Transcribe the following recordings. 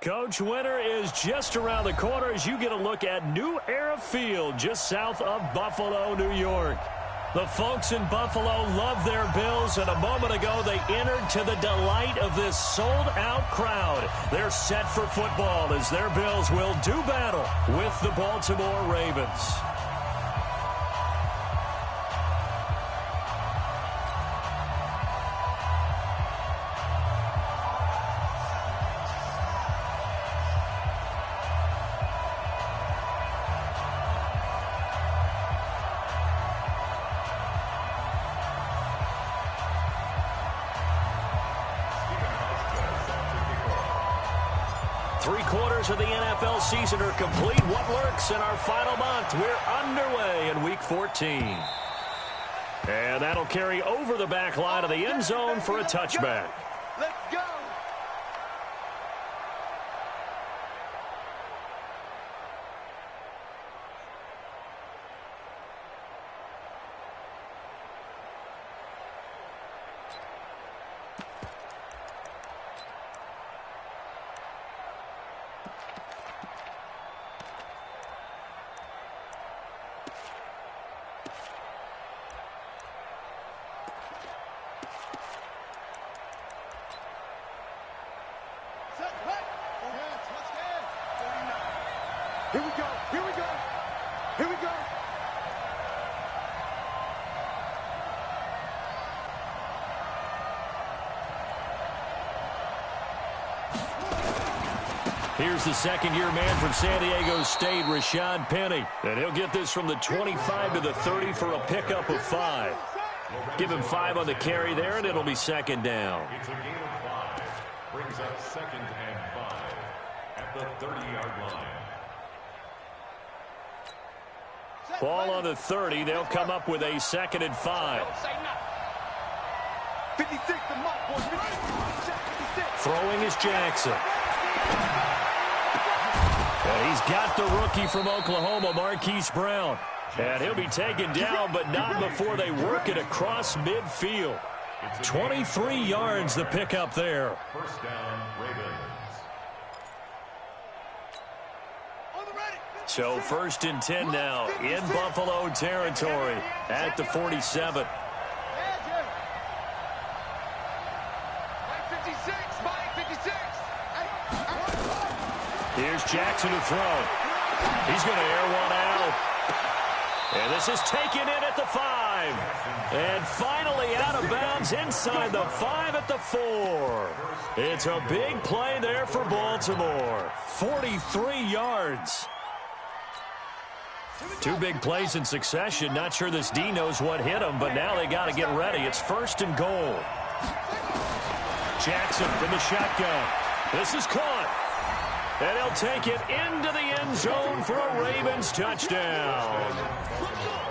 Coach, winter is just around the corner as you get a look at New Era Field just south of Buffalo, New York. The folks in Buffalo love their Bills, and a moment ago they entered to the delight of this sold-out crowd. They're set for football as their Bills will do battle with the Baltimore Ravens. Three-quarters of the NFL season are complete. What works in our final month? We're underway in Week 14. And that'll carry over the back line of the end zone for a touchback. Let's go! Here we go, here we go, here we go. Here's the second-year man from San Diego State, Rashad Penny. And he'll get this from the 25 to the 30 for a pickup of 5. Give him 5 on the carry there, and it'll be second down. It's a gain of 5. Brings up 2nd and 5 at the 30-yard line. Ball on the 30. They'll come up with a 2nd and 5. 56, the mark, boys. 56. Throwing is Jackson. And he's got the rookie from Oklahoma, Marquise Brown. And he'll be taken down, but not before they work it across midfield. 23 yards the pickup there. First down, Ravens. So 1st and 10 now in Buffalo territory at the 47. Here's Jackson to throw. He's going to air one out. And this is taken in at the 5. And finally out of bounds inside the 5 at the 4. It's a big play there for Baltimore. 43 yards. 2 big plays in succession. Not sure this D knows what hit him, but now they got to get ready. It's 1st and goal. Jackson from the shotgun. This is caught. And he'll take it into the end zone for a Ravens touchdown.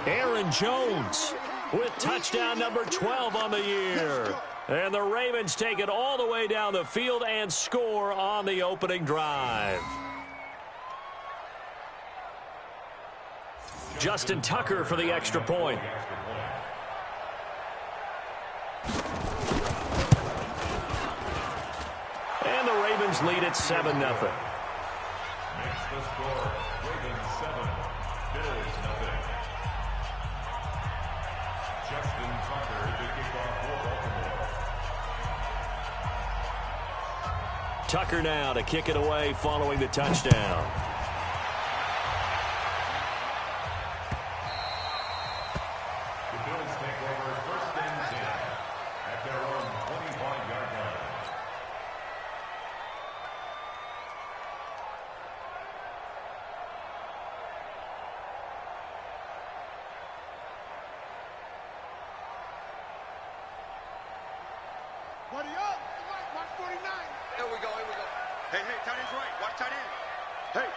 Aaron Jones with touchdown number 12 on the year. And the Ravens take it all the way down the field and score on the opening drive. Justin Tucker for the extra point. And the Ravens lead at 7-0. Makes the score. Ravens 7, Bills 0. Justin Tucker to kick off for Baltimore. Tucker now to kick it away following the touchdown. Buddy up. Watch 49. Here we go, here we go. Hey, tight end's right. Watch tight end. Hey,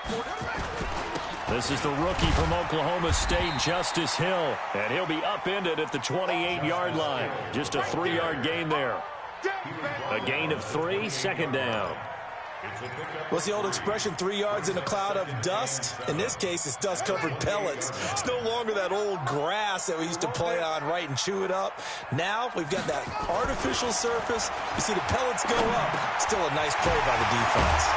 this is the rookie from Oklahoma State, Justice Hill. And he'll be upended at the 28-yard line. Just a 3-yard gain there. A gain of 3, 2nd down. What's the old expression, 3 yards in a cloud of dust? In this case, it's dust-covered pellets. It's no longer that old grass that we used to play on, right, and chew it up. Now we've got that artificial surface. You see the pellets go up. Still a nice play by the defense.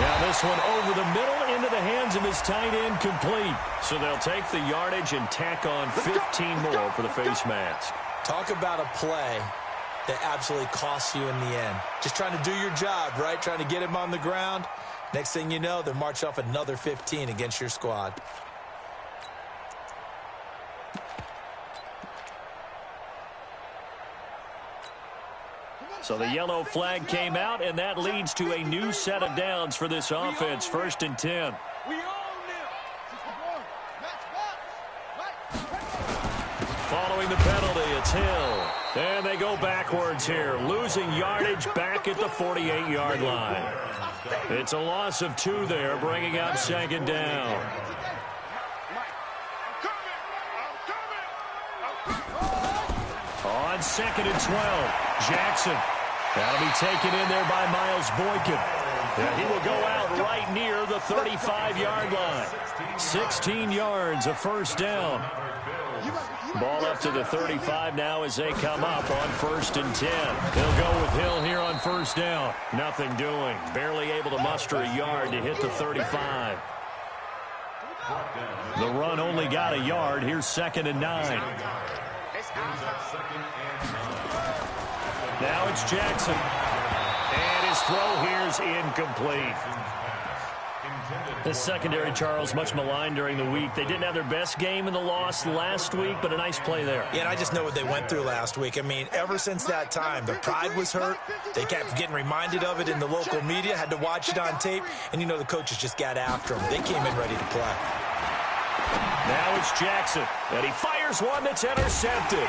Now this one over the middle into the hands of his tight end, complete. So they'll take the yardage and tack on 15 more for the face mask. Talk about a play that absolutely costs you in the end. Just trying to do your job, right? Trying to get him on the ground. Next thing you know, they'll march off another 15 against your squad. So the yellow flag came out, and that leads to a new set of downs for this offense. 1st and 10. Following the penalty, it's Hill. And they go backwards here, losing yardage back at the 48-yard line. It's a loss of 2 there, bringing up 2nd down. On 2nd and 12, Jackson. That'll be taken in there by Miles Boykin. And he will go out right near the 35-yard line. 16 yards, a 1st down. Ball up to the 35 now as they come up on 1st and 10. They'll go with Hill here on 1st down. Nothing doing. Barely able to muster a yard to hit the 35. The run only got a yard. Here's 2nd and 9. Now it's Jackson. And his throw here's incomplete. The secondary, Charles, much maligned during the week. They didn't have their best game in the loss last week, but a nice play there. Yeah, and I just know what they went through last week. I mean, ever since that time, their pride was hurt. They kept getting reminded of it in the local media, had to watch it on tape, and you know the coaches just got after them. They came in ready to play. Now it's Jackson, and he fires one that's intercepted.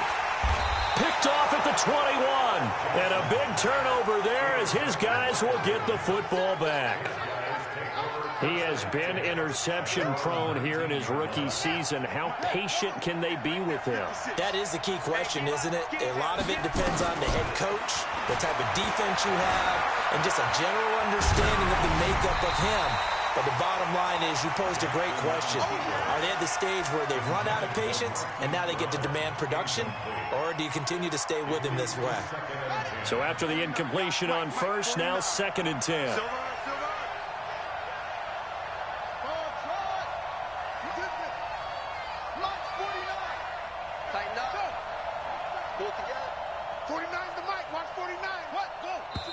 Picked off at the 21, and a big turnover there as his guys will get the football back. He has been interception-prone here in his rookie season. How patient can they be with him? That is the key question, isn't it? A lot of it depends on the head coach, the type of defense you have, and just a general understanding of the makeup of him. But the bottom line is you posed a great question. Are they at the stage where they've run out of patience and now they get to demand production? Or do you continue to stay with him this way? So after the incompletion on 1st, now 2nd and 10.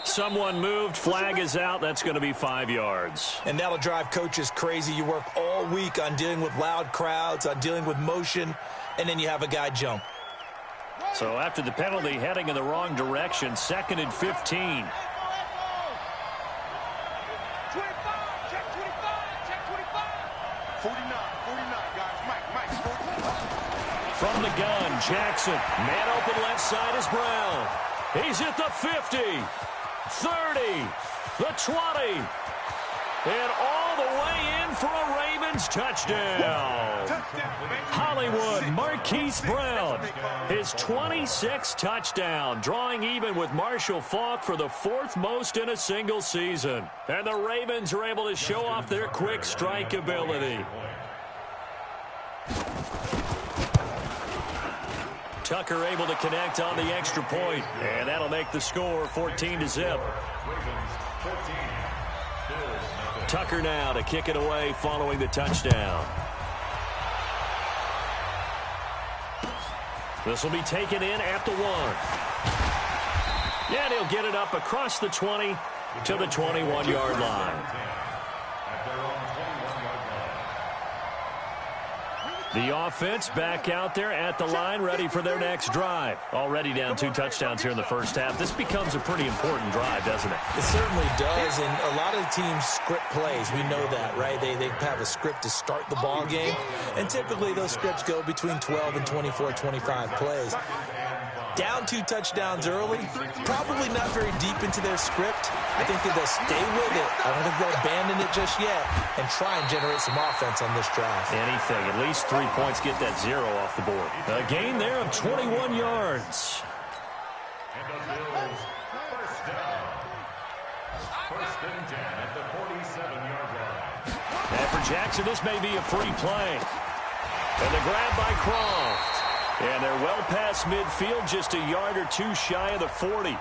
Someone moved. Flag is out. That's going to be 5 yards. And that'll drive coaches crazy. You work all week on dealing with loud crowds, on dealing with motion, and then you have a guy jump. So after the penalty, heading in the wrong direction, 2nd and 15. From the gun, Jackson. Man open left side is Brown. He's at the 50. 30, the 20, and all the way in for a Ravens touchdown. Hollywood Marquise Brown, his 26th touchdown, drawing even with Marshall Faulk for the 4th most in a single season. And the Ravens are able to show off their quick strike ability. Tucker able to connect on the extra point, and that'll make the score 14-0. Tucker now to kick it away following the touchdown. This will be taken in at the 1. And he'll get it up across the 20 to the 21-yard line. The offense back out there at the line, ready for their next drive. Already down 2 touchdowns here in the first half. This becomes a pretty important drive, doesn't it? It certainly does, and a lot of teams script plays. We know that, right? They have a script to start the ball game, and typically those scripts go between 12 and 24, 25 plays. Down 2 touchdowns early, probably not very deep into their script. I think that they'll stay with it. I don't think they'll abandon it just yet and try and generate some offense on this drive. Anything, at least 3 points, get that 0 off the board. A gain there of 21 yards. And the Bills, first down. 1st and 10 at the 47-yard line. And for Jackson, this may be a free play. And the grab by Croft. And they're well past midfield, just a yard or 2 shy of the 40.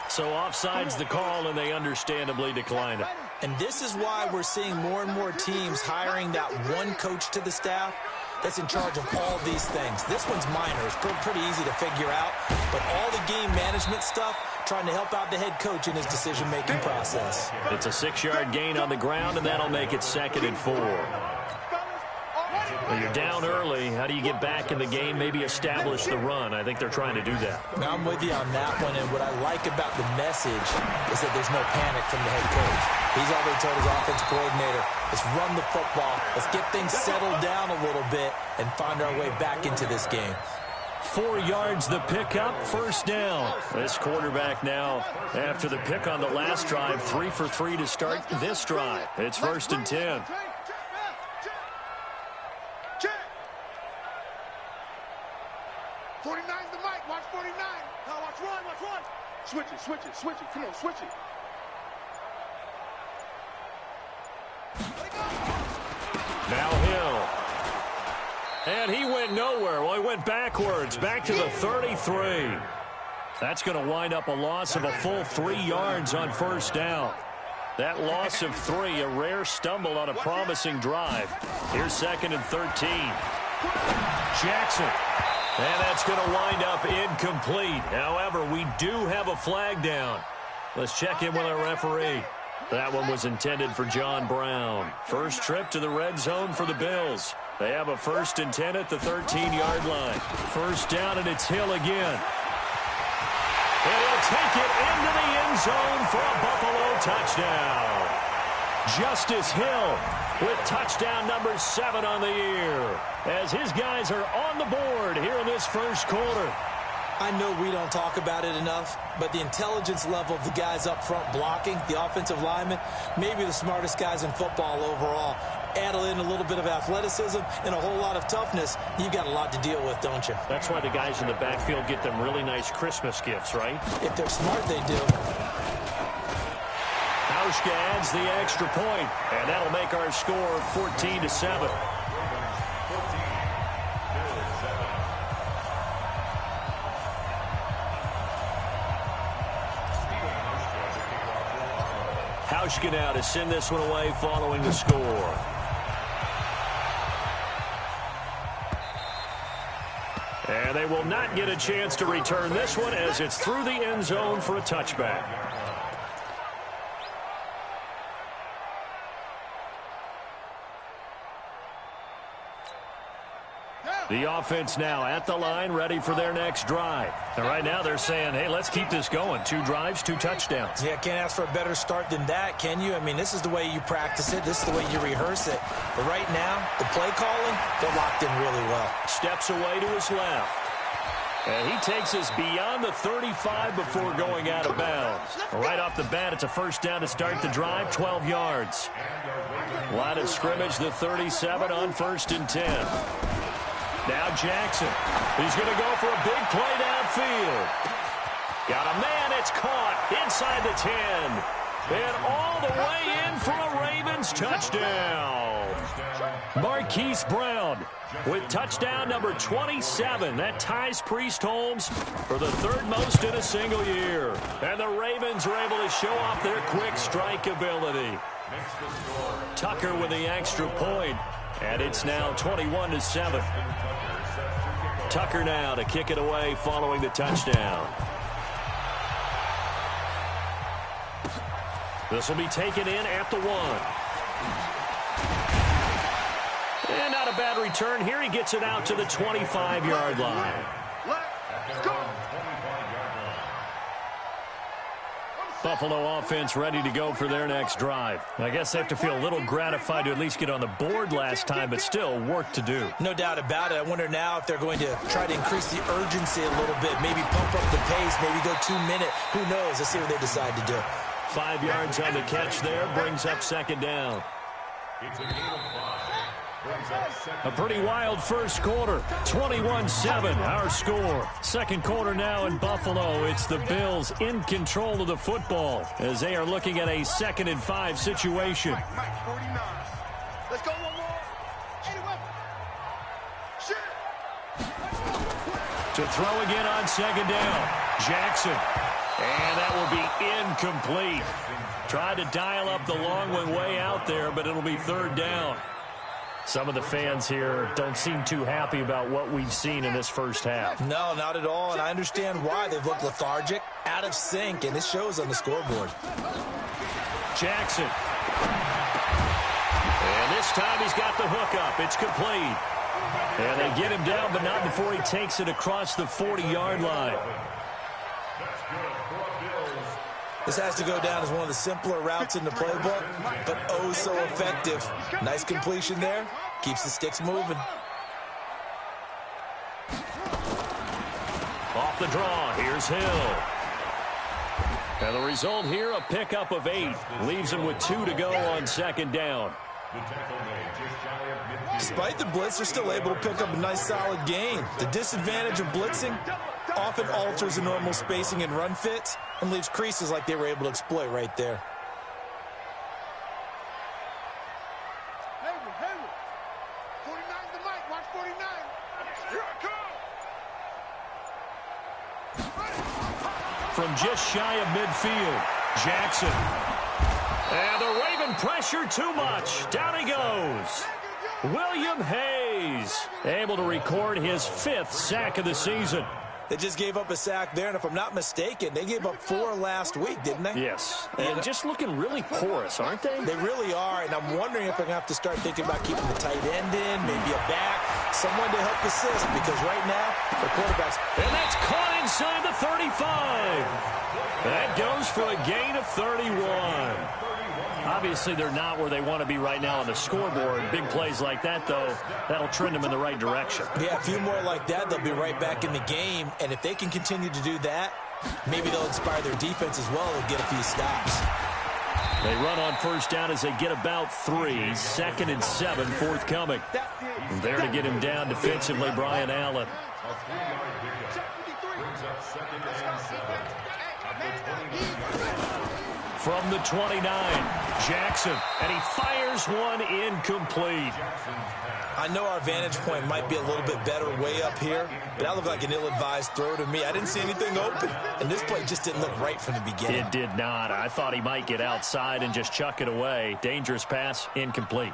So offside's the call, and they understandably decline it. And this is why we're seeing more and more teams hiring that one coach to the staff that's in charge of all these things. This one's minor. It's pretty easy to figure out. But all the game management stuff, trying to help out the head coach in his decision-making process. It's a 6-yard gain on the ground, and that'll make it 2nd and 4. Well, you're down early. How do you get back in the game, maybe establish the run? I think they're trying to do that. Now, I'm with you on that one, and what I like about the message is that there's no panic from the head coach. He's already told his offensive coordinator, let's run the football, let's get things settled down a little bit and find our way back into this game. 4 yards the pickup, 1st down. This quarterback now, after the pick on the last drive, 3 for 3 to start this drive. It's 1st and 10. 49's the mic. Watch 49. Now watch one. Watch one. Switch it. Switch it. Switch it. Come on. Switch it. Now Hill. And he went nowhere. Well, he went backwards. Back to the 33. That's going to wind up a loss of a full 3 yards on 1st down. That loss of 3, a rare stumble on a promising drive. Here's 2nd and 13. Jackson. And that's going to wind up incomplete. However, we do have a flag down. Let's check in with our referee. That one was intended for John Brown. First trip to the red zone for the Bills. They have a 1st and 10 at the 13-yard line. 1st down, and it's Hill again. And he'll take it into the end zone for a Buffalo touchdown. Justice Hill with touchdown number 7 on the year, as his guys are on the board here in this 1st quarter. I know we don't talk about it enough, but the intelligence level of the guys up front blocking, the offensive linemen, maybe the smartest guys in football overall. Add in a little bit of athleticism and a whole lot of toughness, you've got a lot to deal with, don't you? That's why the guys in the backfield get them really nice Christmas gifts, right? If they're smart, they do. Hauschka adds the extra point, and that'll make our score 14-7. Hauschka now to send this one away following the score. And they will not get a chance to return this one as it's through the end zone for a touchback. The offense now at the line, ready for their next drive. And right now they're saying, hey, let's keep this going. 2 drives, 2 touchdowns. Yeah, can't ask for a better start than that, can you? I mean, this is the way you practice it. This is the way you rehearse it. But right now, the play calling, they're locked in really well. Steps away to his left. And he takes us beyond the 35 before going out of bounds. Right off the bat, it's a 1st down to start the drive, 12 yards. Line of scrimmage, the 37 on 1st and 10. Now Jackson. He's going to go for a big play downfield. Got a man. It's caught inside the 10. And all the way in for a Ravens touchdown. Marquise Brown with touchdown number 27. That ties Priest Holmes for the 3rd most in a single year. And the Ravens are able to show off their quick strike ability. Tucker with the extra point. And it's now 21-7. Tucker now to kick it away following the touchdown. This will be taken in at the 1. And not a bad return. Here he gets it out to the 25-yard line. Let's go. Buffalo offense ready to go for their next drive. I guess they have to feel a little gratified to at least get on the board last time, but still work to do. No doubt about it. I wonder now if they're going to try to increase the urgency a little bit, maybe pump up the pace, maybe go 2 minute. Who knows? Let's see what they decide to do. 5 yards on the catch there, brings up 2nd down. It's a game of 5. A pretty wild 1st quarter, 21-7, our score. 2nd quarter now in Buffalo. It's the Bills in control of the football as they are looking at a 2nd and 5 situation. Mike 49. Let's go one more. 81. Shit. To throw again on 2nd down. Jackson. And that will be incomplete. Tried to dial up the long one way out there, but it'll be third down. Some of the fans here don't seem too happy about what we've seen in this first half. No, not at all, and I understand why. They've looked lethargic, out of sync, and it shows on the scoreboard. Jackson. And this time he's got the hook up. It's complete. And they get him down, but not before he takes it across the 40-yard line. This has to go down as one of the simpler routes in the playbook, but oh so effective. Nice completion there. Keeps the sticks moving. Off the draw, here's Hill. And the result here, a pickup of 8. Leaves him with 2 to go on second down. Despite the blitz, they're still able to pick up a nice solid gain. The disadvantage of blitzing often alters the normal spacing and run fits and leaves creases like they were able to exploit right there. Hayward. 49 the mic. Watch 49. Here I come. From just shy of midfield, Jackson. And the Raven pressure too much. Down he goes. William Hayes able to record his 5th sack of the season. They just gave up a sack there, and if I'm not mistaken, they gave up 4 last week, didn't they? Yes, and just looking really porous, aren't they? They really are, and I'm wondering if I'm going to have to start thinking about keeping the tight end in, maybe a back, someone to help assist, because right now, the quarterback's... And that's caught inside the 35. That goes for a gain of 31. Obviously, they're not where they want to be right now on the scoreboard. Big plays like that, though, that'll trend them in the right direction. Yeah, a few more like that, they'll be right back in the game. And if they can continue to do that, maybe they'll inspire their defense as well and get a few stops. They run on first down as they get about 3. 2nd and 7 forthcoming. There to get him down defensively, Brian Allen. From the 29, Jackson, and he fires one incomplete. I know our vantage point might be a little bit better way up here, but that looked like an ill-advised throw to me. I didn't see anything open, and this play just didn't look right from the beginning. It did not. I thought he might get outside and just chuck it away. Dangerous pass, incomplete.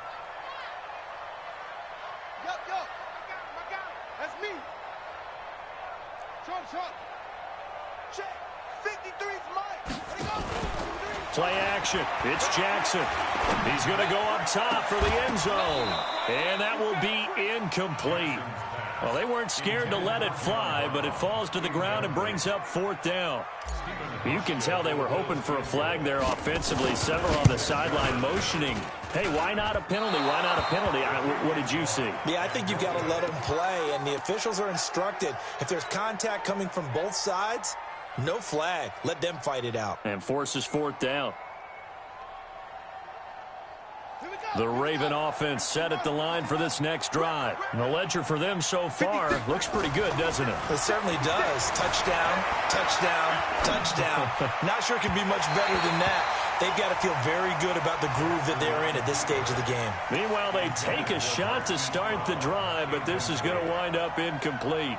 Yo. My guy. That's me. Short. Check. 53's mine. There he goes. Play action. It's Jackson. He's going to go up top for the end zone. And that will be incomplete. Well, they weren't scared to let it fly, but it falls to the ground and brings up 4th down. You can tell they were hoping for a flag there offensively. Several on the sideline motioning. Hey, why not a penalty? Why not a penalty? What did you see? Yeah, I think you've got to let them play, and the officials are instructed. If there's contact coming from both sides, no flag. Let them fight it out. And forces 4th down. The Raven offense set at the line for this next drive. And the ledger for them so far looks pretty good, doesn't it? It certainly does. Touchdown. Not sure it can be much better than that. They've got to feel very good about the groove that they're in at this stage of the game. Meanwhile, they take a shot to start the drive, but this is going to wind up incomplete.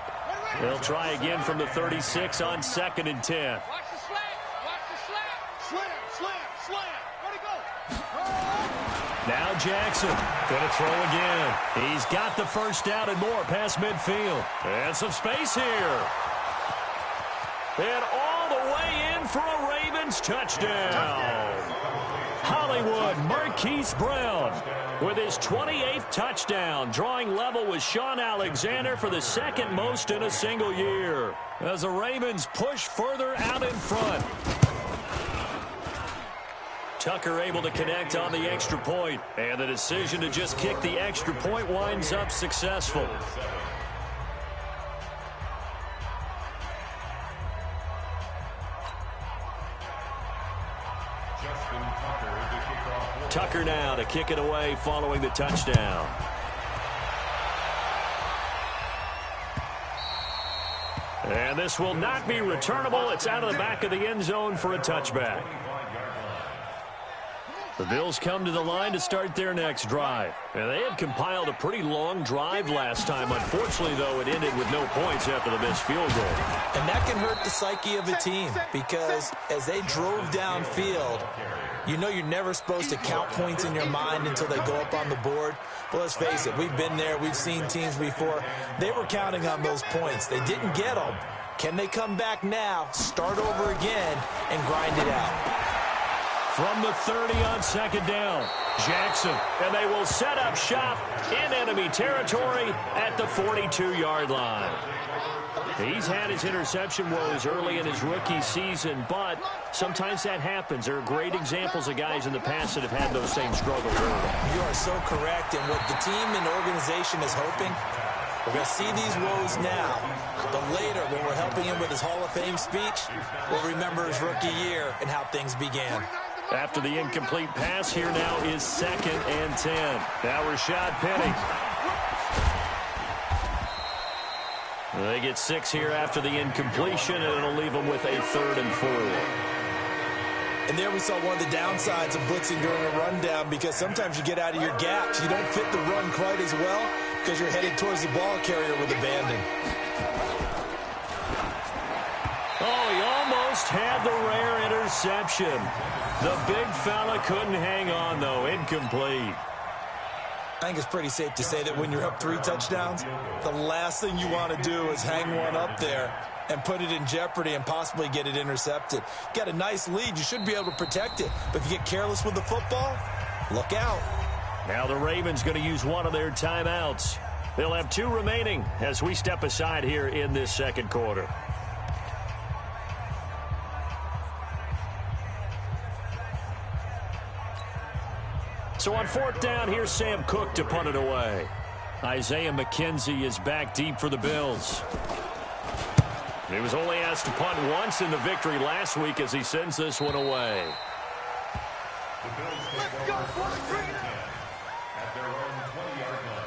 They'll try again from the 36 on 2nd and 10. Watch the slam. Slam. Where'd he go? Now Jackson going to throw again. He's got the first down and more past midfield. And some space here. And all the way in for a Ravens touchdown. Hollywood Marquise Brown with his 28th touchdown, drawing level with Sean Alexander for the 2nd most in a single year, as the Ravens push further out in front. Tucker able to connect on the extra point, and the decision to just kick the extra point winds up successful. Tucker now to kick it away following the touchdown. And this will not be returnable. It's out of the back of the end zone for a touchback. The Bills come to the line to start their next drive. And they had compiled a pretty long drive last time. Unfortunately, though, it ended with no points after the missed field goal. And that can hurt the psyche of a team because as they drove downfield, you know you're never supposed to count points in your mind until they go up on the board. But let's face it, we've been there. We've seen teams before. They were counting on those points. They didn't get them. Can they come back now, start over again, and grind it out? From the 30 on second down, Jackson, and they will set up shop in enemy territory at the 42-yard line. He's had his interception woes early in his rookie season, but sometimes that happens. There are great examples of guys in the past that have had those same struggles early. You are so correct, and what the team and organization is hoping, we're going to see these woes now, but later when we're helping him with his Hall of Fame speech, we'll remember his rookie year and how things began. After the incomplete pass, here now is 2nd and 10. Now Rashad Penny. They get 6 here after the incompletion, and it'll leave them with a 3rd and 4. And there we saw one of the downsides of blitzing during a rundown because sometimes you get out of your gaps. You don't fit the run quite as well because you're headed towards the ball carrier with abandon. Oh, he almost had the rare interception. The big fella couldn't hang on, though. Incomplete. I think it's pretty safe to say that when you're up 3 touchdowns, the last thing you want to do is hang one up there and put it in jeopardy and possibly get it intercepted. Got a nice lead. You should be able to protect it. But if you get careless with the football, look out. Now the Ravens going to use one of their timeouts. They'll have 2 remaining as we step aside here in this second quarter. So on 4th down, here's Sam Cook to punt it away. Isaiah McKenzie is back deep for the Bills. He was only asked to punt once in the victory last week as he sends this one away. The Bills take over 4th and 10 at their own 20-yard line.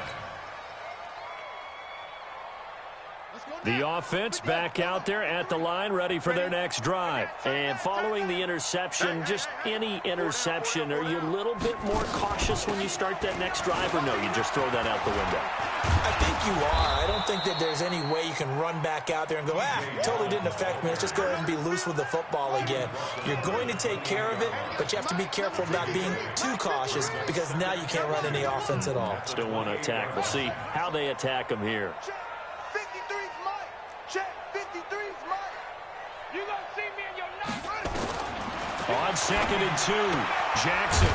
The offense back out there at the line, ready for their next drive. And following the interception, just any interception, are you a little bit more cautious when you start that next drive, or no, you just throw that out the window? I think you are. I don't think that there's any way you can run back out there and go, totally didn't affect me. Let's just go ahead and be loose with the football again. You're going to take care of it, but you have to be careful about being too cautious because now you can't run any offense at all. Still want to attack. We'll see how they attack them here. On 2nd and 2, Jackson.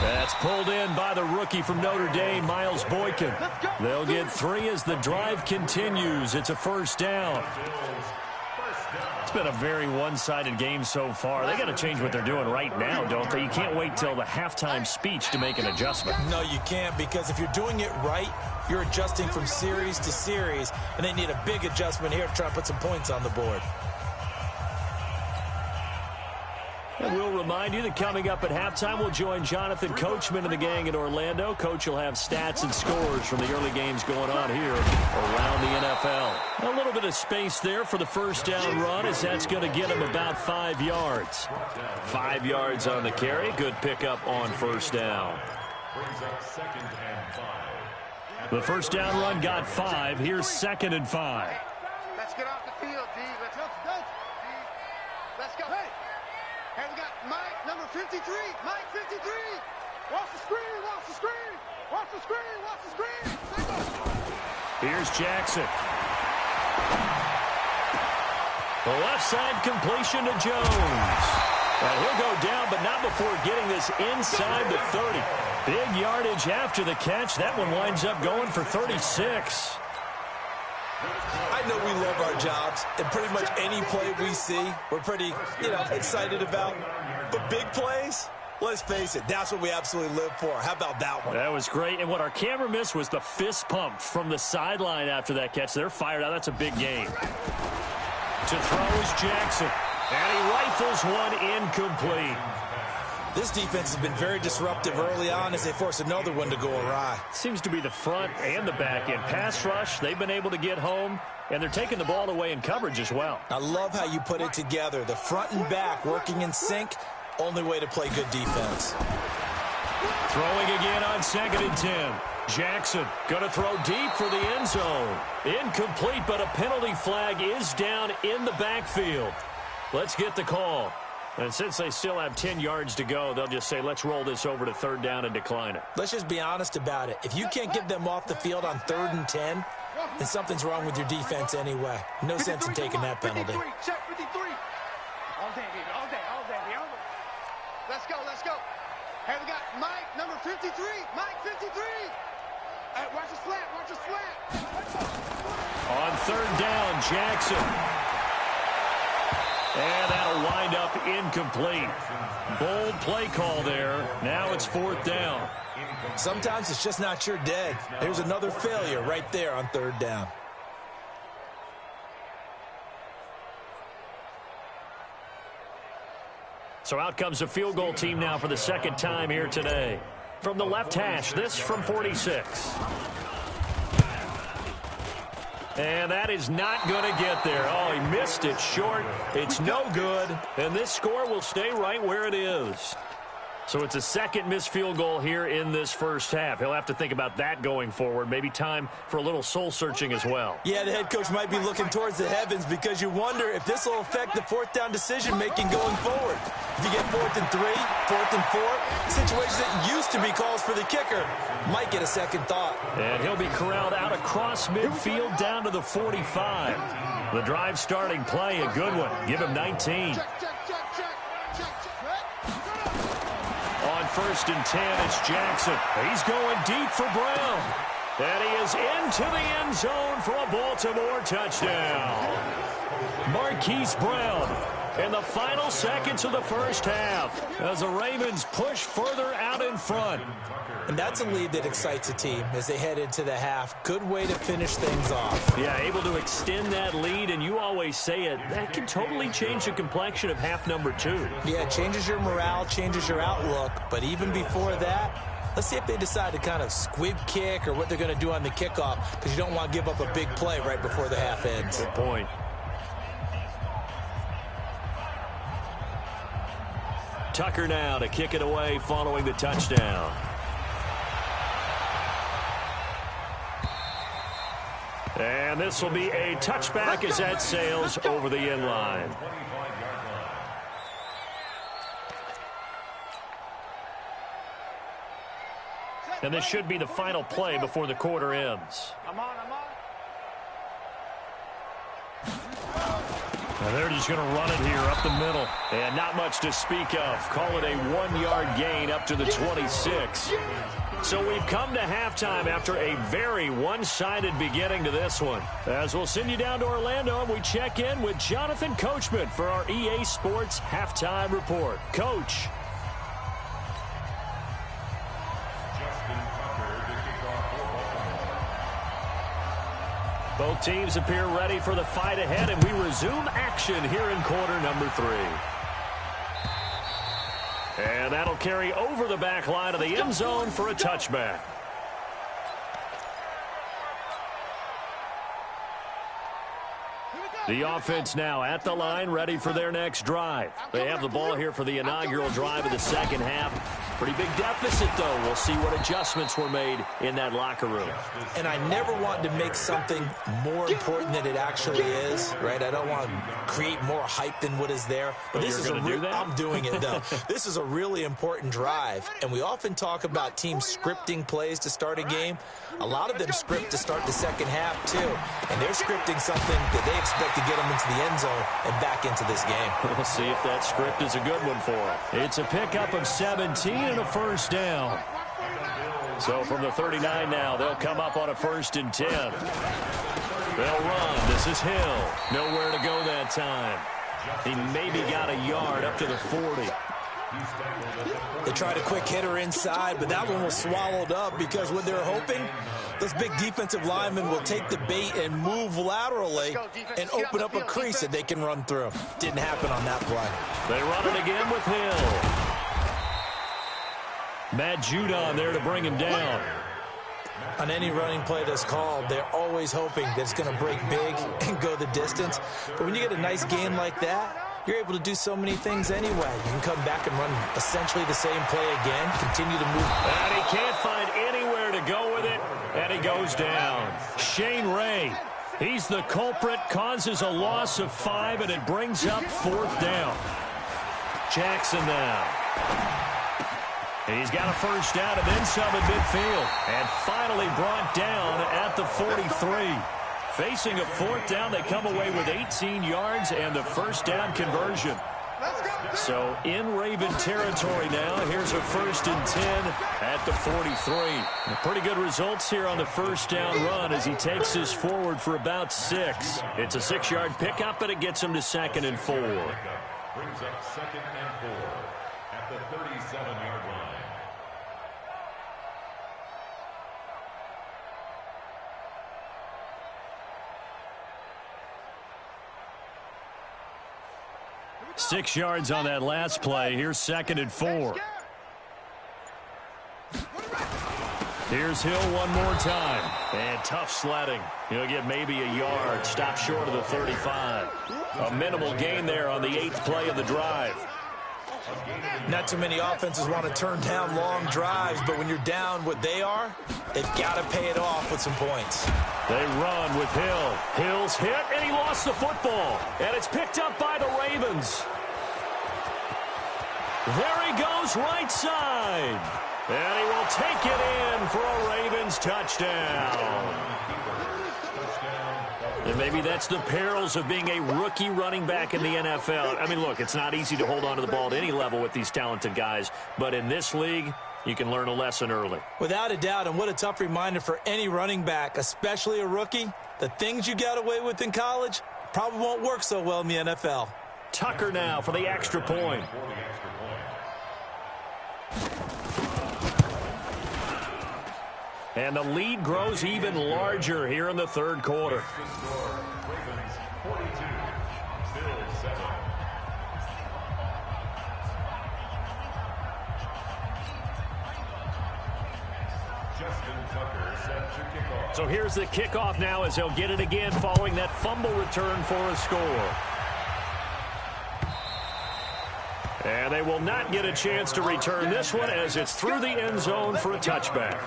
That's pulled in by the rookie from Notre Dame, Miles Boykin. They'll get 3 as the drive continues. It's a 1st down. It's been a very one-sided game so far. They got to change what they're doing right now, don't they? You can't wait till the halftime speech to make an adjustment. No, you can't, because if you're doing it right, you're adjusting from series to series, and they need a big adjustment here to try and put some points on the board. And we'll remind you that coming up at halftime, we'll join Jonathan Coachman and the gang in Orlando. Coach will have stats and scores from the early games going on here around the NFL. A little bit of space there for the 1st down run, as that's going to get him about 5 yards. 5 yards on the carry. Good pickup on 1st down. Brings up 2nd and 5. The 1st down run got 5. Here's 2nd and 5. Let's get off the field, D. Let's go. Let's go. Hey, we got Mike, number 53. Mike, 53. Watch the screen, watch the screen. Watch the screen, watch the screen. Here's Jackson. The left side completion to Jones. And he'll go down, but not before getting this inside the 30. Big yardage after the catch. That one winds up going for 36. I know we love our jobs, and pretty much any play we see, we're pretty, excited about. But big plays, let's face it, that's what we absolutely live for. How about that one? That was great, and what our camera missed was the fist pump from the sideline after that catch. They're fired out. That's a big game. To throw is Jackson, and he rifles one incomplete. This defense has been very disruptive early on as they force another one to go awry. Seems to be the front and the back end. Pass rush, they've been able to get home, and they're taking the ball away in coverage as well. I love how you put it together. The front and back working in sync, only way to play good defense. Throwing again on 2nd and 10. Jackson going to throw deep for the end zone. Incomplete, but a penalty flag is down in the backfield. Let's get the call. And since they still have 10 yards to go, they'll just say, let's roll this over to 3rd down and decline it. Let's just be honest about it. If you can't get them off the field on 3rd and 10, then something's wrong with your defense anyway. No sense in taking that penalty. 53, check 53. All day, baby, all day, all day. Let's go, let's go. Hey, we got Mike, number 53. Mike, 53. Hey, watch the slant, watch the slant. On 3rd down, Jackson. And that'll wind up incomplete. Bold play call there. Now it's 4th down. Sometimes it's just not your day. There's another failure right there on 3rd down. So out comes the field goal team now for the 2nd time here today. From the left hash, this from 46. And that is not going to get there. Oh, he missed it short. It's no good. And this score will stay right where it is. So it's a 2nd missed field goal here in this first half. He'll have to think about that going forward. Maybe time for a little soul-searching as well. Yeah, the head coach might be looking towards the heavens because you wonder if this will affect the 4th down decision-making going forward. If you get 4th and 3, 4th and 4, situations that used to be calls for the kicker might get a second thought. And he'll be corralled out across midfield down to the 45. The drive starting play, a good one. Give him 19. On 1st and 10, it's Jackson. He's going deep for Brown. And he is into the end zone for a Baltimore touchdown. Marquise Brown in the final seconds of the first half as the Ravens push further out in front. And that's a lead that excites a team as they head into the half. Good way to finish things off. Yeah, able to extend that lead, and you always say it, that can totally change the complexion of half number 2. Yeah, it changes your morale, changes your outlook. But even before that, let's see if they decide to kind of squib kick or what they're going to do on the kickoff, because you don't want to give up a big play right before the half ends. Good point. Tucker now to kick it away following the touchdown. And this will be a touchback as that sails over the end line. And this should be the final play before the quarter ends. I'm on. And they're just going to run it here up the middle. And not much to speak of. Call it a 1-yard gain up to the 26. So we've come to halftime after a very one-sided beginning to this one. As we'll send you down to Orlando, and we check in with Jonathan Coachman for our EA Sports Halftime Report. Coach. Both teams appear ready for the fight ahead, and we resume action here in quarter number 3. And that'll carry over the back line of the end zone for a touchback. The offense now at the line, ready for their next drive. They have the ball here for the inaugural drive of the second half. Pretty big deficit, though. We'll see what adjustments were made in that locker room. And I never want to make something more important than it actually is, right? I don't want to create more hype than what is there. But this is I'm doing it, though. This is a really important drive. And we often talk about teams scripting plays to start a game. A lot of them script to start the second half, too. And they're scripting something that they expect to get them into the end zone and back into this game. We'll see if that script is a good one for them. It's a pickup of 17 and a first down. So from the 39 now, they'll come up on a 1st and 10. They'll run. This is Hill. Nowhere to go that time. He maybe got a yard up to the 40. They tried a quick hitter inside, but that one was swallowed up because what they're hoping, those big defensive linemen will take the bait and move laterally and open up a crease that they can run through. Didn't happen on that play. They run it again with Hill. Matt Judon there to bring him down. On any running play that's called, they're always hoping that it's going to break big and go the distance. But when you get a nice game like that, you're able to do so many things anyway. You can come back and run essentially the same play again, continue to move. And he can't find anywhere to go with it, and he goes down. Shane Ray, he's the culprit, causes a loss of 5, and it brings up 4th down. Jackson now. He's got a first down and then some at midfield. And finally brought down at the 43. Facing a 4th down, they come away with 18 yards and the first down conversion. So in Raven territory now, here's a 1st and 10 at the 43. Pretty good results here on the first down run as he takes this forward for about 6. It's a 6-yard pickup, and it gets him to 2nd and 4. Brings up 2nd and 4 at the 37-yard line. Six yards on that last play. Here's 2nd and 4. Here's Hill one more time. And tough sledding. He'll get maybe a yard. Stop short of the 35. A minimal gain there on the 8th play of the drive. Not too many offenses want to turn down long drives, but when you're down what they are, they've got to pay it off with some points. They run with Hill. Hill's hit, and he lost the football. And it's picked up by the Ravens. There he goes, right side. And he will take it in for a Ravens touchdown. And maybe that's the perils of being a rookie running back in the NFL. I mean, look, it's not easy to hold on to the ball at any level with these talented guys. But in this league, you can learn a lesson early. Without a doubt, and what a tough reminder for any running back, especially a rookie. The things you got away with in college probably won't work so well in the NFL. Tucker now for the extra point. And the lead grows even larger here in the third quarter. Ravens 42, Bills 7. Justin Tucker set to kick off. So here's the kickoff now as they'll get it again following that fumble return for a score. And they will not get a chance to return this one as it's through the end zone for a touchback.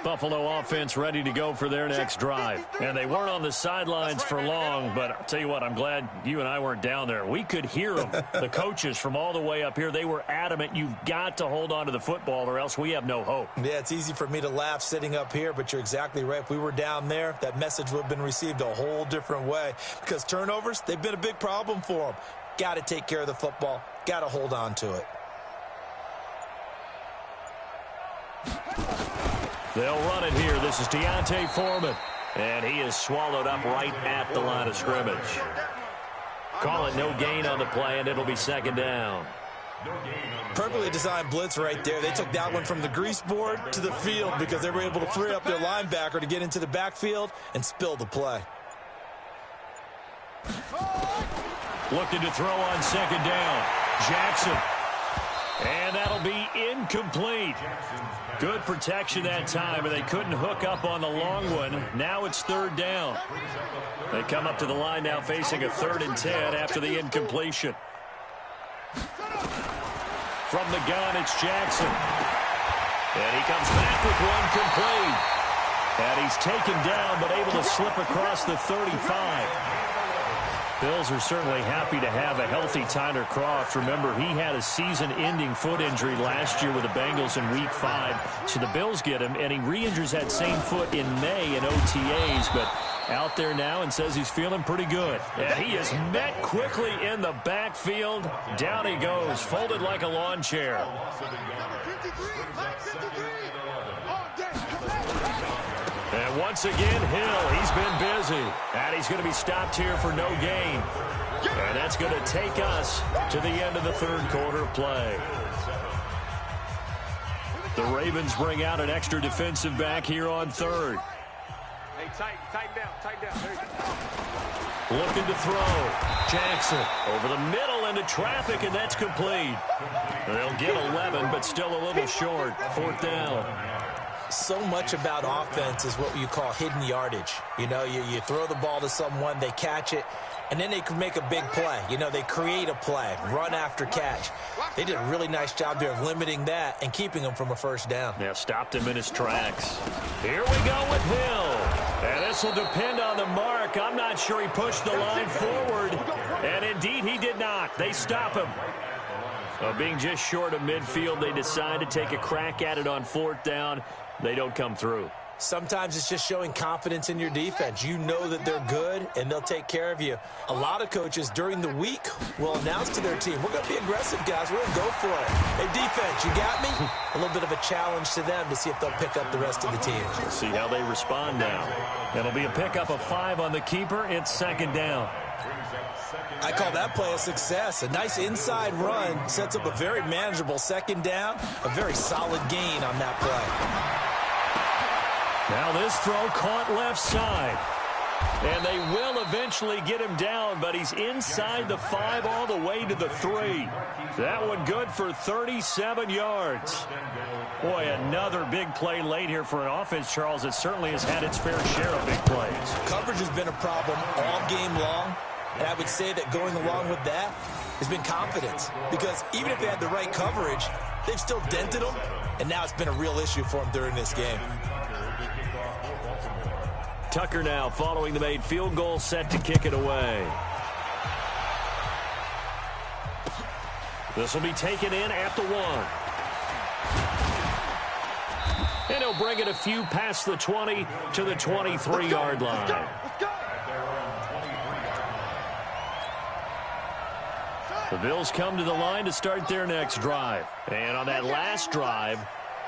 Buffalo offense ready to go for their next drive. And they weren't on the sidelines for long, but I'll tell you what, I'm glad you and I weren't down there. We could hear them, the coaches from all the way up here. They were adamant, you've got to hold on to the football or else we have no hope. Yeah, it's easy for me to laugh sitting up here, but you're exactly right. If we were down there, that message would have been received a whole different way. Because turnovers, they've been a big problem for them. Got to take care of the football. Got to hold on to it. They'll run it here. This is Deontay Foreman. And he is swallowed up right at the line of scrimmage. Call it no gain on the play, and it'll be 2nd down. Perfectly designed blitz right there. They took that one from the grease board to the field because they were able to free up their linebacker to get into the backfield and spill the play. Looking to throw on 2nd down. Jackson. And that'll be incomplete. Good protection that time, and they couldn't hook up on the long one. Now it's 3rd down. They come up to the line now facing a 3rd and 10 after the incompletion. From the gun, it's Jackson. And he comes back with one complete. And he's taken down, but able to slip across the 35. Bills are certainly happy to have a healthy Tyler Kroft. Remember, he had a season-ending foot injury last year with the Bengals in Week 5. So the Bills get him, and he re-injures that same foot in May in OTAs. But out there now and says he's feeling pretty good. And he is met quickly in the backfield. Down he goes, folded like a lawn chair. And once again, Hill, he's been busy. And he's going to be stopped here for no gain. And that's going to take us to the end of the third quarter play. The Ravens bring out an extra defensive back here on 3rd. Hey, tighten down. There you go. Looking to throw. Jackson over the middle into traffic, and that's complete. They'll get 11, but still a little short. 4th down. So much about offense is what you call hidden yardage. You know, you throw the ball to someone, they catch it, and then they can make a big play. You know, they create a play, run after catch. They did a really nice job there of limiting that and keeping him from a first down. Yeah, stopped him in his tracks. Here we go with Hill. And this will depend on the mark. I'm not sure he pushed the line forward. And indeed, he did not. They stop him. Being just short of midfield, they decide to take a crack at it on fourth down. They don't come through. Sometimes it's just showing confidence in your defense. You know that they're good, and they'll take care of you. A lot of coaches during the week will announce to their team, we're going to be aggressive, guys. We're going to go for it. Hey, defense, you got me? A little bit of a challenge to them to see if they'll pick up the rest of the team. We'll see how they respond now. It'll be a pickup of 5 on the keeper. It's second down. I call that play a success. A nice inside run sets up a very manageable second down. A very solid gain on that play. Now this throw caught left side. And they will eventually get him down, but he's inside the 5 all the way to the 3. That one good for 37 yards. Boy, another big play late here for an offense, Charles, that certainly has had its fair share of big plays. Coverage has been a problem all game long, and I would say that going along with that has been confidence. Because even if they had the right coverage, they've still dented them, and now it's been a real issue for them during this game. Tucker now following the made field goal, set to kick it away. This will be taken in at the 1. And he'll bring it a few past the 20 to the 23-yard line. Let's go. The Bills come to the line to start their next drive. And on that last drive,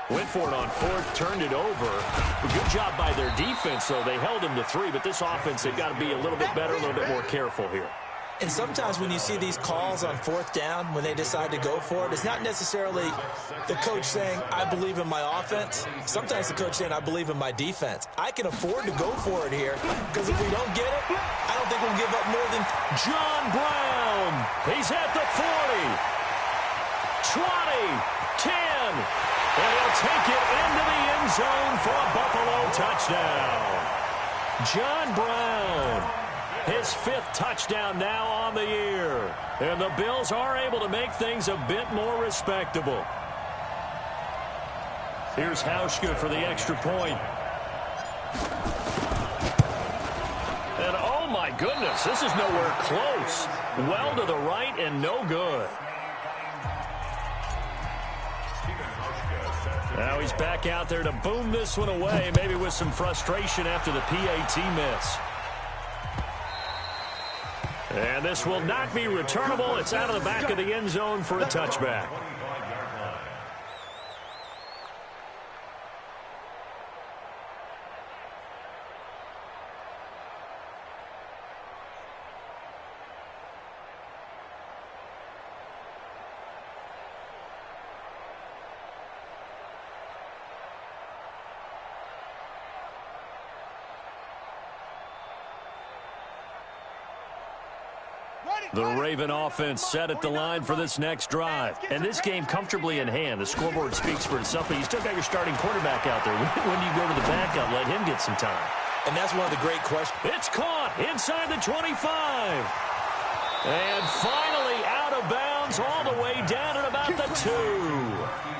went for it on fourth, turned it over. A good job by their defense, though. They held them to 3, but this offense, they've got to be a little bit better, a little bit more careful here. And sometimes when you see these calls on fourth down, when they decide to go for it, it's not necessarily the coach saying, I believe in my offense. Sometimes the coach saying, I believe in my defense. I can afford to go for it here, because if we don't get it, I don't think we'll give up more than... John Brown, he's at the 40, 20, 10, and he'll take it into the end zone for a Buffalo touchdown. John Brown, his 5th touchdown now on the year. And the Bills are able to make things a bit more respectable. Here's Hauschka for the extra point. And oh my goodness, this is nowhere close. Well to the right and no good. Now he's back out there to boom this one away, maybe with some frustration after the PAT miss. And this will not be returnable. It's out of the back of the end zone for a touchback. The Raven offense set at the line for this next drive. And this game comfortably in hand. The scoreboard speaks for itself, but you still got your starting quarterback out there. When do you go to the backup? Let him get some time. And that's one of the great questions. It's caught inside the 25. And finally out of bounds all the way down at about the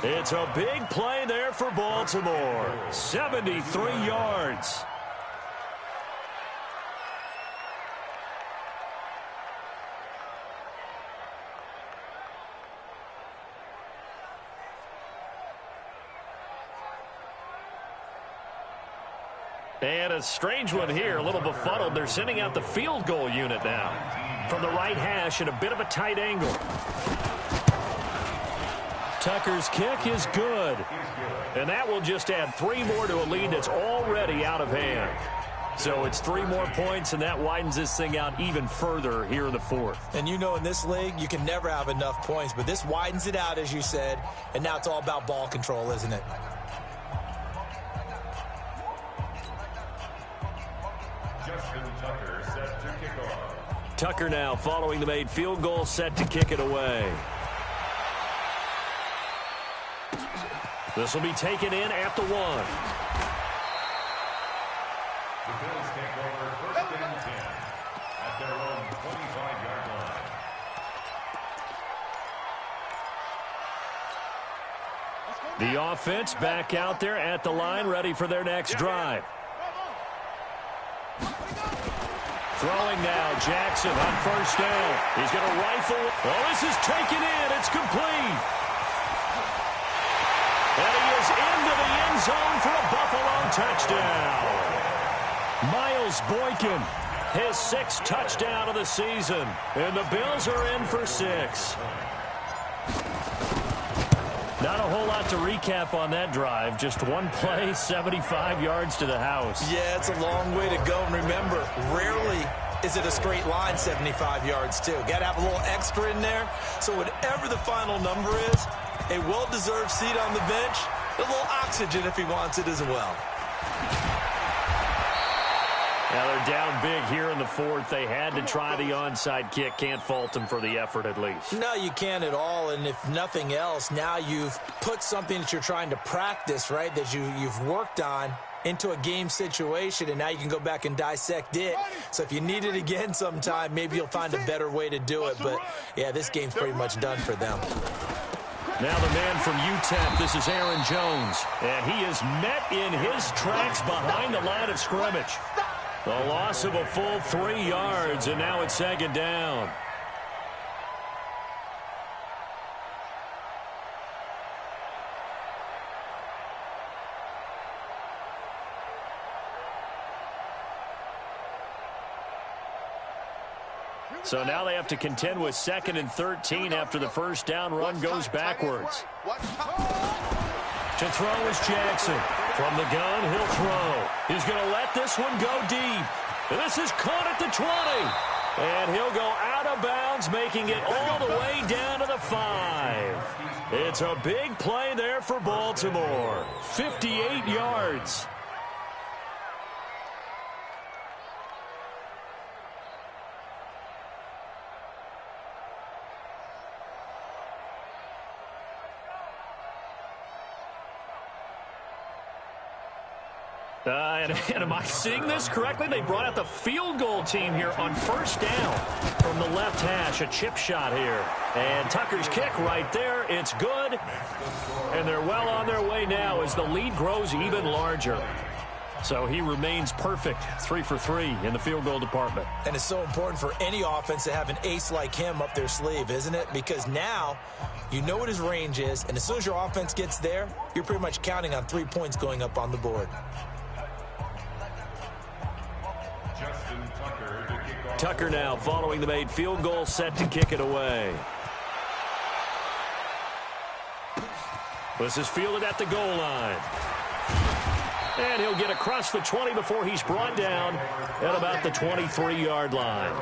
2. It's a big play there for Baltimore. 73 yards. And a strange one here, a little befuddled. They're sending out the field goal unit now. From the right hash at a bit of a tight angle. Tucker's kick is good. And that will just add 3 more to a lead that's already out of hand. So it's 3 more points, and that widens this thing out even further here in the 4th. And you know in this league, you can never have enough points, but this widens it out, as you said, and now it's all about ball control, isn't it? Tucker set to kick off. Tucker now following the made field goal, set to kick it away. This will be taken in at the 1. The Bills take over 1st and 10 at their own 25-yard line. The offense back out there at the line, ready for their next drive. Throwing now, Jackson on 1st down. He's going to rifle. Oh, this is taken in. It's complete. And he is into the end zone for a Buffalo touchdown. Miles Boykin, his 6th touchdown of the season. And the Bills are in for 6. Not a whole lot to recap on that drive. Just one play, 75 yards to the house. Yeah, it's a long way to go. And remember, rarely is it a straight line 75 yards, too. Got to have a little extra in there. So whatever the final number is, a well-deserved seat on the bench, a little oxygen if he wants it as well. Now they're down big here in the 4th. They had to try the onside kick. Can't fault them for the effort at least. No, you can't at all. And if nothing else, now you've put something that you're trying to practice, right, that you've worked on into a game situation, and now you can go back and dissect it. So if you need it again sometime, maybe you'll find a better way to do it. But, yeah, this game's pretty much done for them. Now the man from UTEP, this is Aaron Jones. And he is met in his tracks behind the line of scrimmage. The loss of a full 3 yards, and now it's 2nd down. So now they have to contend with 2nd and 13 after the 1st down run goes backwards. To throw is Jackson. From the gun, he'll throw. He's going to let this one go deep. And this is caught at the 20. And he'll go out of bounds, making it all the way down to the 5. It's a big play there for Baltimore. 58 yards. And am I seeing this correctly? They brought out the field goal team here on 1st down from the left hash. A chip shot here. And Tucker's kick right there. It's good. And they're well on their way now as the lead grows even larger. So he remains perfect. 3 for 3 in the field goal department. And it's so important for any offense to have an ace like him up their sleeve, isn't it? Because now you know what his range is. And as soon as your offense gets there, you're pretty much counting on 3 points going up on the board. Tucker now following the made field goal, set to kick it away. This is fielded at the goal line. And he'll get across the 20 before he's brought down at about the 23-yard line.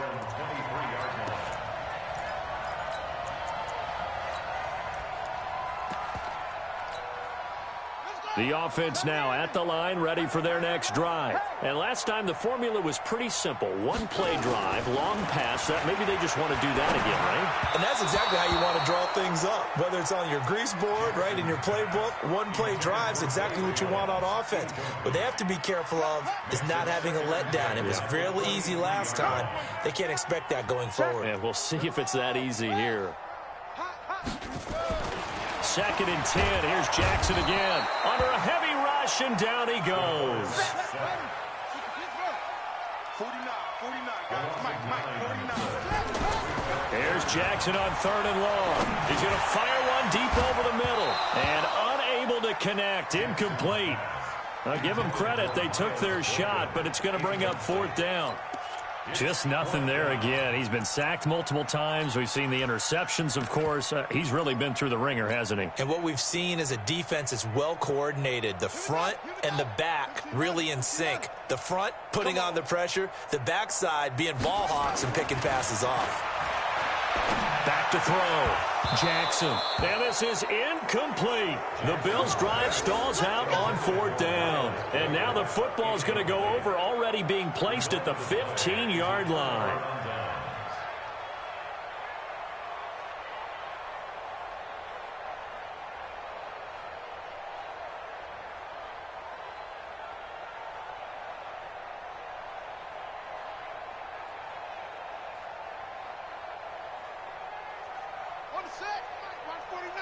The offense now at the line, ready for their next drive. And last time the formula was pretty simple. One play drive, long pass. Maybe they just want to do that again, right? And that's exactly how you want to draw things up. Whether it's on your grease board, right, in your playbook, one play drive's exactly what you want on offense. What they have to be careful of is not having a letdown. It was really easy last time. They can't expect that going forward. And we'll see if it's that easy here. 2nd and 10. Here's Jackson again. Under a heavy rush, and down he goes. 49, guys. Mike, 49. Here's Jackson on 3rd and long. He's going to fire one deep over the middle. And unable to connect. Incomplete. I'll give them credit. They took their shot, but it's going to bring up 4th down. Just nothing there again. He's been sacked multiple times. We've seen the interceptions, of course. He's really been through the ringer, hasn't he? And what we've seen is a defense that's well coordinated. The front and the back really in sync. The front putting on the pressure. The backside being ball hawks and picking passes off. Back to throw. Jackson. And this is incomplete. The Bills' drive stalls out on 4th down. And now the football's going to go over, already being placed at the 15-yard line. the set. Watch 49.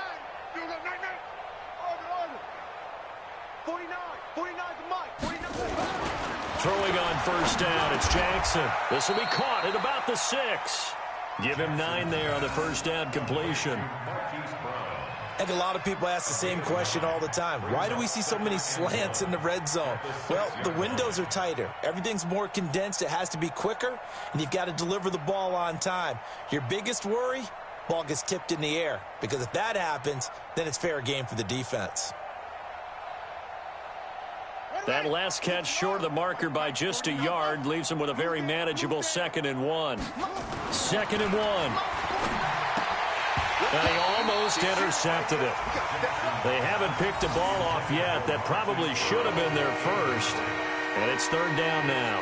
Do a little 99. Order. 49. 49 to Mike. 49. Throwing on first down, it's Jackson. This will be caught at about the 6. Give him 9 there on the first down completion. I think a lot of people ask the same question all the time. Why do we see so many slants in the red zone? Well, the windows are tighter. Everything's more condensed. It has to be quicker, and you've got to deliver the ball on time. Your biggest worry, ball gets tipped in the air, because if that happens, then it's fair game for the defense. That last catch short of the marker by just a yard leaves him with a very manageable 2nd and 1. 2nd and 1. And he almost intercepted it. They haven't picked a ball off yet. That probably should have been their first. And it's 3rd down now.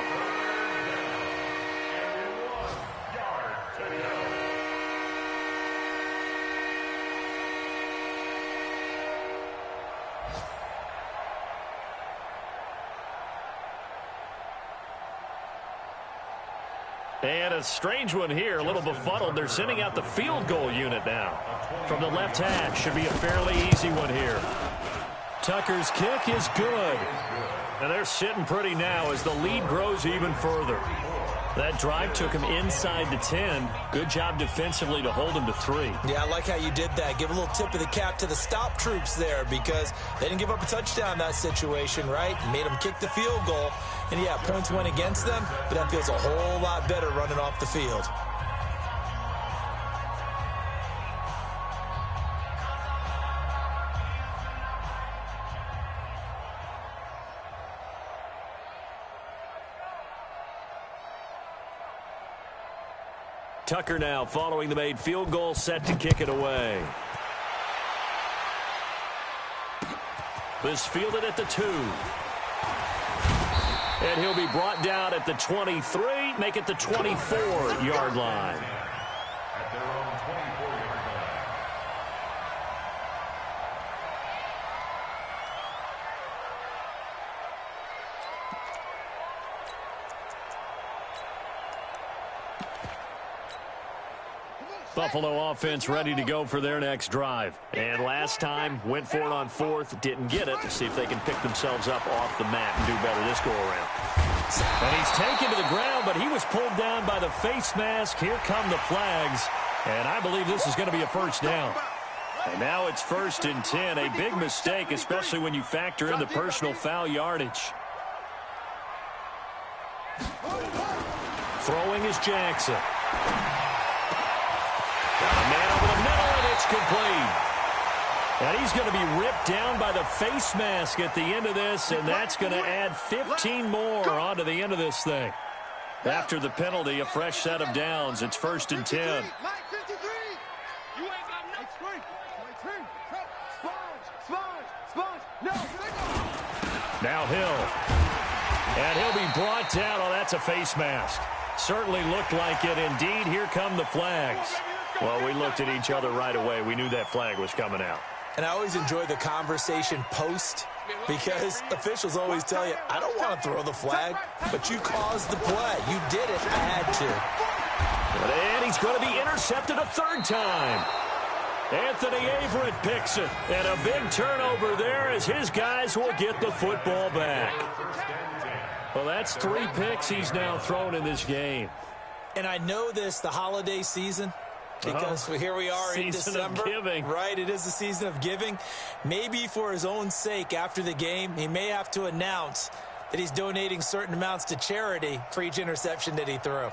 And a strange one here, a little befuddled. They're sending out the field goal unit now. From the left hash, should be a fairly easy one here. Tucker's kick is good. And they're sitting pretty now as the lead grows even further. That drive took him inside the 10. Good job defensively to hold him to 3. Yeah, I like how you did that. Give a little tip of the cap to the stop troops there, because they didn't give up a touchdown in that situation, right? Made them kick the field goal. And, yeah, points went against them, but that feels a whole lot better running off the field. Tucker now following the made field goal, set to kick it away. This fielded at the 2. And he'll be brought down at the 23, make it the 24-yard line. At their own 24-yard line. Buffalo offense ready to go for their next drive. And last time, went for it on 4th, didn't get it. See if they can pick themselves up off the mat and do better this go-around. And he's taken to the ground, but he was pulled down by the face mask. Here come the flags. And I believe this is going to be a first down. And now it's 1st and 10. A big mistake, especially when you factor in the personal foul yardage. Throwing is Jackson. Got a man over the middle, and it's complete. And he's going to be ripped down by the face mask at the end of this, and that's going to add 15 more onto the end of this thing. After the penalty, a fresh set of downs. It's 1st and 10. Now Hill. And he'll be brought down. Oh, that's a face mask. Certainly looked like it. Indeed, here come the flags. Well, we looked at each other right away. We knew that flag was coming out. And I always enjoy the conversation post, because officials always tell you, I don't want to throw the flag, but you caused the play. You did it. I had to. And he's going to be intercepted a 3rd time. Anthony Averett picks it. And a big turnover there as his guys will get the football back. Well, that's 3 picks he's now thrown in this game. And I know this, the holiday season, because here we are in December. Season of giving. Right, it is the season of giving. Maybe for his own sake after the game, he may have to announce that he's donating certain amounts to charity for each interception that he threw.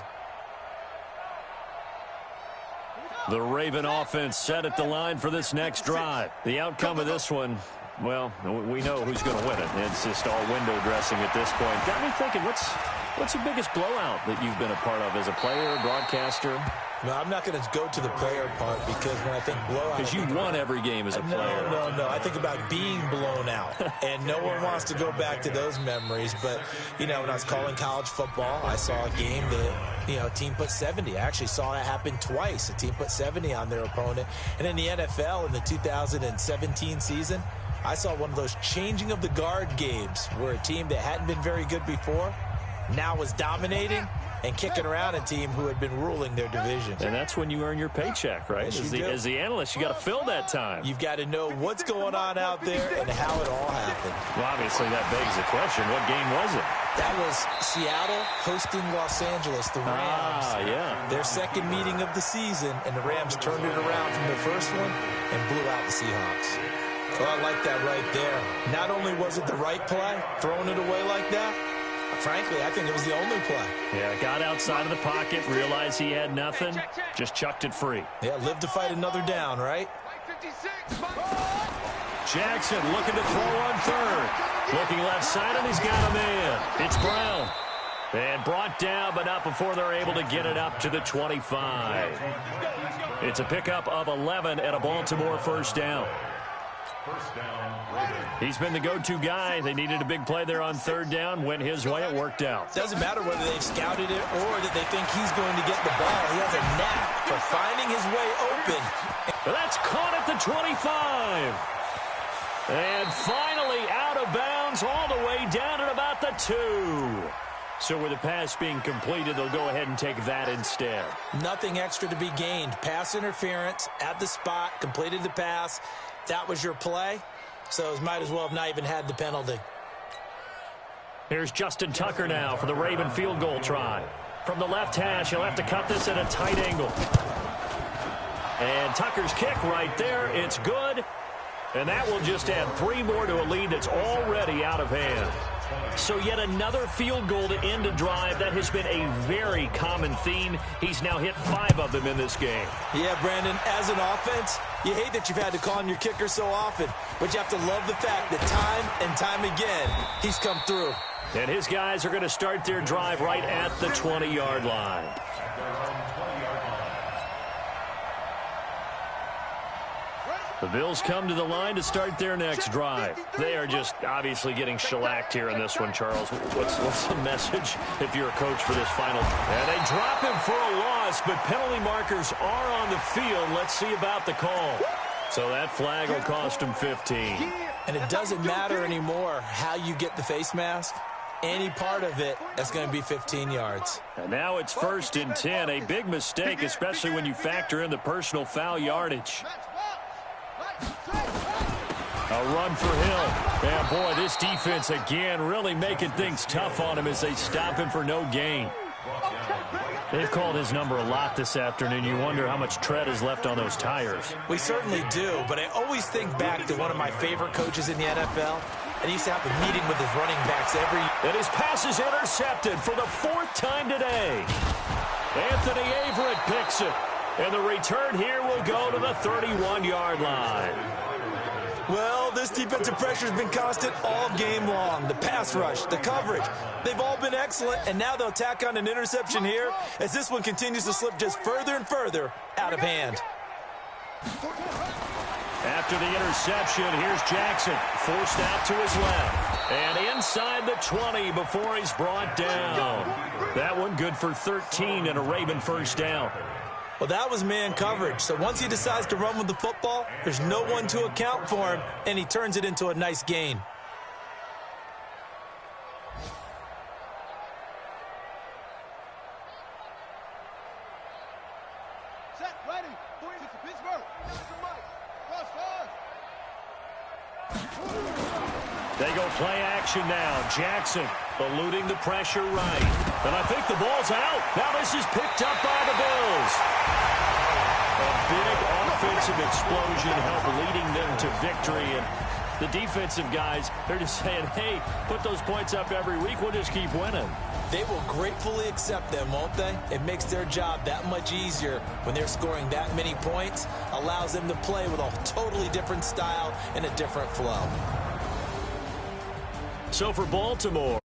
The Raven offense set at the line for this next drive. The outcome of this one, well, we know who's going to win it. It's just all window dressing at this point. Got me thinking, what's the biggest blowout that you've been a part of as a player, broadcaster? No, I'm not going to go to the player part, because when I think blowout... Because you won every game as a player. No. I think about being blown out. And no one wants to go back to those memories. But, you know, when I was calling college football, I saw a game that, you know, a team put 70. I actually saw that happen twice. A team put 70 on their opponent. And in the NFL, in the 2017 season, I saw one of those changing of the guard games where a team that hadn't been very good before now was dominating. and kicking around a team who had been ruling their division. And that's when you earn your paycheck, right? Yes, As the analyst, you got to fill that time. You've got to know what's going on out there and how it all happened. Well, obviously, that begs the question, what game was it? That was Seattle hosting Los Angeles, the Rams. Yeah. Their second meeting of the season, and the Rams turned it around from the first one and blew out the Seahawks. Oh, I like that right there. Not only was it the right play, throwing it away like that, frankly, I think it was the only play. Yeah, got outside of the pocket, realized he had nothing, just chucked it free. Yeah, live to fight another down, right? Jackson looking to throw on third. Looking left side, and he's got a man. It's Brown. And brought down, but not before they're able to get it up to the 25. It's a pickup of 11 and a Baltimore first down. He's been the go-to guy. They needed a big play there on third down. Went his way. It worked out. Doesn't matter whether they've scouted it or that they think he's going to get the ball. He has a knack for finding his way open. That's caught at the 25. And finally out of bounds all the way down at about the 2. So with the pass being completed, they'll go ahead and take that instead. Nothing extra to be gained. Pass interference at the spot, completed the pass. That was your play, so it might as well have not even had the penalty. Here's Justin Tucker now for the Raven field goal try. From the left hash, he'll have to cut this at a tight angle. And Tucker's kick right there, it's good. And that will just add 3 more to a lead that's already out of hand. So yet another field goal to end a drive. That has been a very common theme. He's now hit 5 of them in this game. Yeah, Brandon, as an offense, you hate that you've had to call on your kicker so often, but you have to love the fact that time and time again, he's come through. And his guys are going to start their drive right at the 20-yard line. The Bills come to the line to start their next drive. They are just obviously getting shellacked here in this one, Charles. What's the message if you're a coach for this final? And they drop him for a loss, but penalty markers are on the field. Let's see about the call. So that flag will cost him 15. And it doesn't matter anymore how you get the face mask. Any part of it, that's going to be 15 yards. And now it's 1st and 10. A big mistake, especially when you factor in the personal foul yardage. A run for Hill. And boy, this defense again really making things tough on him as they stop him for no gain. They've called his number a lot this afternoon. You wonder how much tread is left on those tires. We certainly do, but I always think back to one of my favorite coaches in the NFL. And he used to have a meeting with his running backs every year. And his pass is intercepted for the 4th time today. Anthony Averett picks it. And the return here will go to the 31-yard line. Well, this defensive pressure has been constant all game long. The pass rush, the coverage, they've all been excellent, and now they'll tack on an interception here as this one continues to slip just further and further out of hand. After the interception, here's Jackson, forced out to his left. And inside the 20 before he's brought down. That one good for 13 and a Raven first down. Well, that was man coverage. So once he decides to run with the football, there's no one to account for him, and he turns it into a nice gain. Set, ready, point to Pittsburgh. They go play action now. Jackson eluding the pressure right. And I think the ball's out. Now this is picked up by the Bills. A big offensive explosion helped leading them to victory. And the defensive guys, they're just saying, hey, put those points up every week. We'll just keep winning. They will gratefully accept them, won't they? It makes their job that much easier when they're scoring that many points. Allows them to play with a totally different style and a different flow. So for Baltimore,